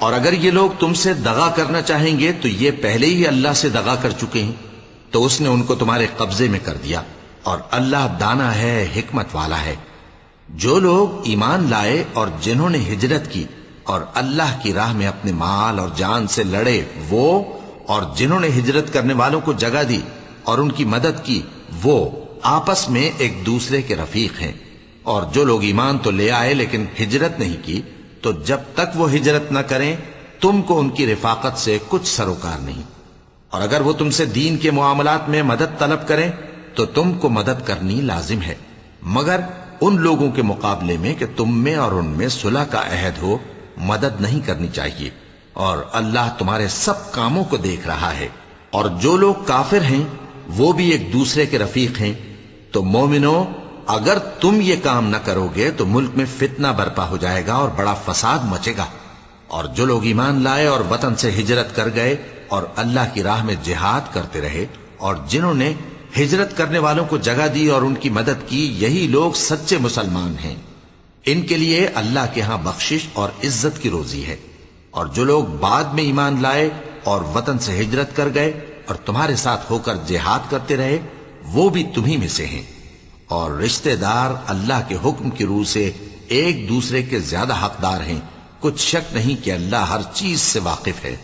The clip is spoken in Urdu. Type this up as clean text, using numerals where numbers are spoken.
اور اگر یہ لوگ تم سے دغا کرنا چاہیں گے تو یہ پہلے ہی اللہ سے دغا کر چکے ہیں، تو اس نے ان کو تمہارے قبضے میں کر دیا، اور اللہ دانا ہے، حکمت والا ہے۔ جو لوگ ایمان لائے اور جنہوں نے ہجرت کی اور اللہ کی راہ میں اپنے مال اور جان سے لڑے، وہ اور جنہوں نے ہجرت کرنے والوں کو جگہ دی اور ان کی مدد کی، وہ آپس میں ایک دوسرے کے رفیق ہیں۔ اور جو لوگ ایمان تو لے آئے لیکن ہجرت نہیں کی، تو جب تک وہ ہجرت نہ کریں تم کو ان کی رفاقت سے کچھ سروکار نہیں۔ اور اگر وہ تم سے دین کے معاملات میں مدد طلب کریں تو تم کو مدد کرنی لازم ہے، مگر ان لوگوں کے مقابلے میں کہ تم میں اور ان میں صلح کا عہد ہو مدد نہیں کرنی چاہیے، اور اللہ تمہارے سب کاموں کو دیکھ رہا ہے۔ اور جو لوگ کافر ہیں وہ بھی ایک دوسرے کے رفیق ہیں۔ تو مومنو، اگر تم یہ کام نہ کرو گے تو ملک میں فتنہ برپا ہو جائے گا اور بڑا فساد مچے گا۔ اور جو لوگ ایمان لائے اور وطن سے ہجرت کر گئے اور اللہ کی راہ میں جہاد کرتے رہے، اور جنہوں نے ہجرت کرنے والوں کو جگہ دی اور ان کی مدد کی، یہی لوگ سچے مسلمان ہیں۔ ان کے لیے اللہ کے ہاں بخشش اور عزت کی روزی ہے۔ اور جو لوگ بعد میں ایمان لائے اور وطن سے ہجرت کر گئے اور تمہارے ساتھ ہو کر جہاد کرتے رہے، وہ بھی تمہیں میں سے ہیں۔ اور رشتہ دار اللہ کے حکم کی روح سے ایک دوسرے کے زیادہ حقدار ہیں۔ کچھ شک نہیں کہ اللہ ہر چیز سے واقف ہے۔